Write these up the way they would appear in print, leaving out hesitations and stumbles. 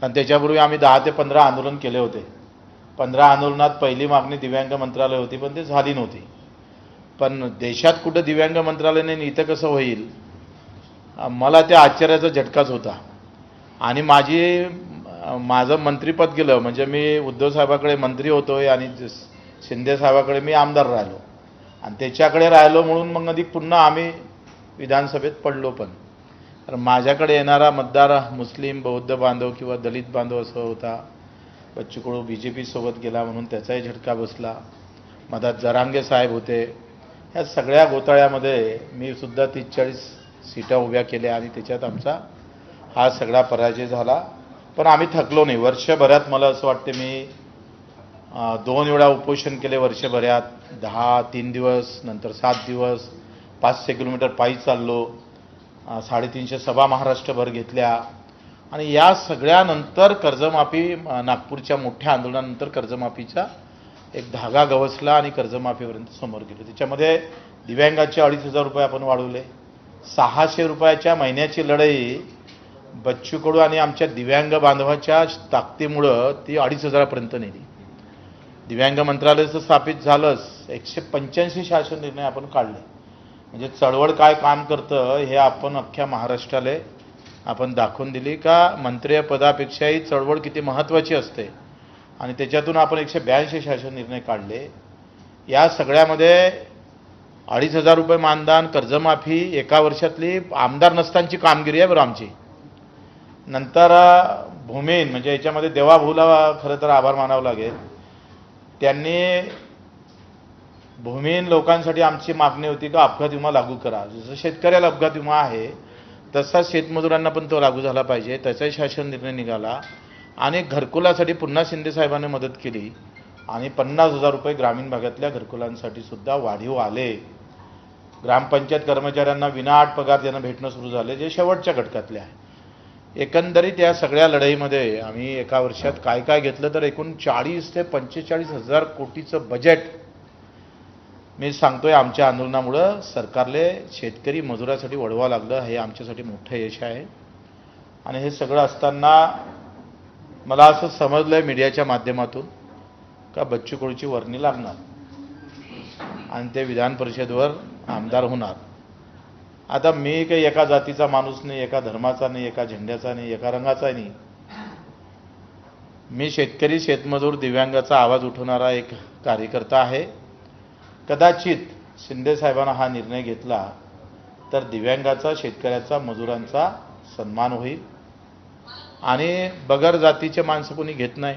आणि त्याच्यापूर्वी आम्ही 10 ते 15 आंदोलन केले होते. 15 आंदोलनात पहिली मागणी दिव्यांग मंत्रालय होती, पण ते झाली नव्हती. पण देशात कुठं दिव्यांग मंत्रालय नाही, इथं कसं होईल, मला त्या आश्चर्याचा झटकाच होता. आणि माझं मंत्रिपद गेलं, म्हणजे मी उद्धव साहेबाकडे मंत्री होतोय आणि शिंदे साहेबाकडे मी आमदार राहिलो, आणि त्याच्याकडे राहिलो म्हणून मग अधिक पुन्हा आम्ही विधानसभेत पडलो. पण तर माझ्याकडे येणारा मतदार मुस्लिम बौद्ध बांधव किंवा दलित बांधव असं होता. बच्चू कडू BJP सोबत गेला म्हणून त्याचाही झटका बसला. मधात जरांगे साहेब होते. ह्या सगळ्या घोटाळ्यामध्ये मी सुद्धा 30-40 सीटा उभ्या केल्या आणि त्याच्यात आमचा हा सगळा पराजय झाला. पण आम्ही थकलो नाही. वर्षभरात मला असं वाटते मी 2 वेळा उपोषण केले वर्षभरात. 3 दिवस, नंतर 7 दिवस, 500 किलोमीटर पायी चाललो, 350 सभा महाराष्ट्रभर घेतल्या. आणि या सगळ्यानंतर कर्जमाफी, नागपूरच्या मोठ्या आंदोलनानंतर कर्जमाफीचा एक धागा गवसला आणि कर्जमाफीपर्यंत समोर गेलो. त्याच्यामध्ये दिव्यांगाचे 2,500 रुपये आपण वाढवले. 600 रुपयाच्या महिन्याची लढाई बच्चू कडू आणि आमच्या दिव्यांग बांधवाच्या ताकदीमुळं ती 2,500पर्यंत नेली. दिव्यांग मंत्रालयाचं स्थापित झालंच. 185 शासन निर्णय आपण काढले. म्हणजे चळवळ काय काम करतं हे आपण अख्ख्या महाराष्ट्राला आपण दाखवून दिली का मंत्रिपदापेक्षाही चळवळ किती महत्त्वाची असते. आणि त्याच्यातून आपण 182 शासन निर्णय काढले. या सगळ्यामध्ये 2,500 रुपये मानधन, कर्जमाफी, एका वर्षातली आमदार नसतानाची कामगिरी आहे बरं आमची. नंतर भूमीहीन, म्हणजे याच्यामध्ये देवाभाऊला खरं तर आभार मानावं लागेल. त्यांनी भूमीहीन लोकांसाठी आमची मागणी होती का अपघात विमा लागू करा. जसं शेतकऱ्याला अपघात विमा आहे तसा शेतमजुरांना पण तो लागू झाला पाहिजे. त्याचाही शासन निर्णय निघाला. आणि घरकुलासाठी पुन्हा शिंदे साहेबांनी मदत केली आणि 50,000 रुपये ग्रामीण भागातल्या घरकुलांसाठी सुद्धा वाढीव आले. ग्रामपंचायत कर्मचाऱ्यांना विनाअट पगार देणं भेटणं सुरू झाले, जे शेवटच्या घटकातले आहे. एकंदरीत या सगळ्या लढाईमध्ये आम्ही एका वर्षात काय काय घेतलं तर एकूण 40 ते 45,000 कोटीचं बजेट मी सांगतोय आमच्या आंदोलनामुळं सरकारले शेतकरी मजुरासाठी वळवावं लागलं. हे आमच्यासाठी मोठं यश आहे. आणि हे सगळं असताना मला असं समजलंय मीडियाच्या माध्यमातून का बच्चू कडूची वर्णी लागणार आणि ते विधान परिषदेवर आमदार होणार. आता मी काही एका जातीचा माणूस नाही, एका धर्माचा नाही, एका झेंड्याचा नाही, एका रंगाचा नाही. मी शेतकरी, शेतमजूर, दिव्यांगाचा आवाज उठवणारा एक कार्यकर्ता आहे. कदाचित शिंदे साहेबांना हा निर्णय घेतला तर दिव्यांगाचा, शेतकऱ्याचा, मजुरांचा सन्मान होईल. आणि बगर जातीचे माणसं कोणी घेत नाही.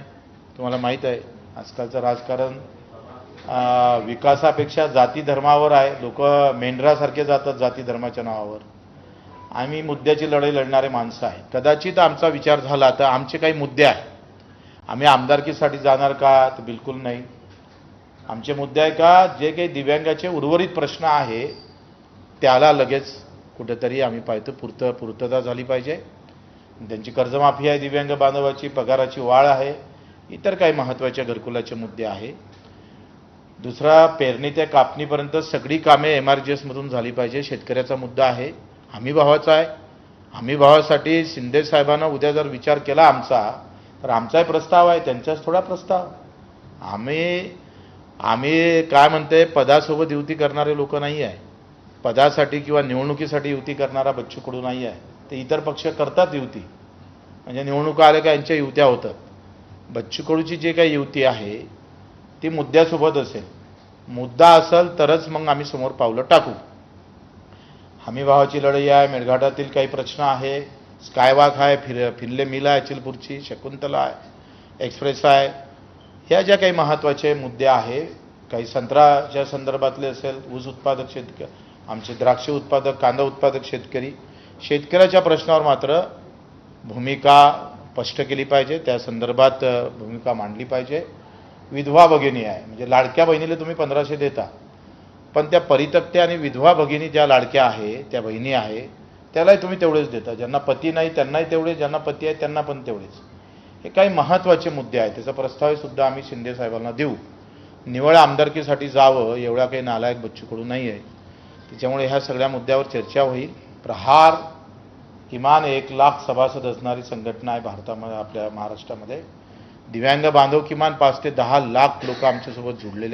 तुम्हाला माहीत आहे आजकालचं राजकारण विकासापेक्षा जाती धर्मावर आहे. लोक मेंढरासारखे जातात जाती धर्माच्या नावावर. आम्ही मुद्द्याची लढाई लढणारे माणसं आहे. कदाचित आमचा विचार झाला तर आमचे काही मुद्दे आहेत. आम्ही आमदारकीसाठी जाणार का तर बिलकुल नाही. आमचे मुद्दे आहे का जे काही दिव्यांगाचे उर्वरित प्रश्न आहे त्याला लगेच कुठेतरी आम्ही पाहतो पूर्तता झाली पाहिजे. त्यांची कर्जमाफी आहे, दिव्यांग बांधवाची पगाराची वाढ आहे, इतर काही महत्त्वाचे घरकुलाचे मुद्दे आहे. दुसरा, पेरणी ते कापणीपर्यंत सगळी कामे MRGS मधून झाली पाहिजे. शेतकऱ्याचा मुद्दा आहे, हमी भावाचा आहे. हमी भावासाठी शिंदे साहेबांना उद्या जर विचार केला आमचा तर आमचाही प्रस्ताव आहे, त्यांचाच थोडा प्रस्ताव. आम्ही काय म्हणते, पदासोबत युती करणारे लोक नाही आहे. पदासाठी किंवा निवडणुकीसाठी युती करणारा बच्चू कडू नाही आहे. ते इतर पक्ष करतात युती, म्हणजे निवडणुका आल्या का यांच्या युत्या होतात. बच्चू कडूची जे काही युती आहे ती मुद्द्यासोबत असेल. मुद्दा असेल तरच मग आम्ही समोर पावलं टाकू. हमी भावाची लढाई आहे, मेळघाटातील काही प्रश्न आहे, स्कायवॉक आहे, फिरले मिल आहे चिलपूरची, शकुंतला आहे, एक्सप्रेस आहे. ह्या ज्या काही महत्त्वाचे मुद्दे आहे, काही संत्र्याच्या संदर्भातले असेल, ऊस उत्पादक शेतकरी, आमचे द्राक्ष उत्पादक, कांदा उत्पादक शेतकऱ्याच्या प्रश्नावर मात्र भूमिका स्पष्ट केली पाहिजे. त्या संदर्भात भूमिका मांडली पाहिजे. विधवा भगिनी आहे, म्हणजे लाडक्या बहिणीला तुम्ही 1500 देता, पण त्या परित्यक्त्या आणि विधवा भगिनी ज्या लाडक्या आहे, त्या बहिणी आहे, त्यालाही तुम्ही तेवढेच देता. ज्यांना पती नाही त्यांनाही तेवढेच, ज्यांना पती आहे त्यांना पण तेवढेच. हे काही महत्त्वाचे मुद्दे आहेत. त्याचा प्रस्ताव सुद्धा आम्ही शिंदे साहेबांना देऊ. निवळ आमदारकीसाठी जावं एवढा काही नालायक बच्चू कडू नाही आहे. त्याच्यामुळे ह्या सगळ्या मुद्द्यावर चर्चा होईल. प्रहार किमान 1,00,000 सभासद असणारी संघटना आहे भारतामध्ये, आपल्या महाराष्ट्रामध्ये. दिव्यांग बांधव किमान 5 ते 10 लाख लोक आमच्यासोबत जुडलेले आहेत.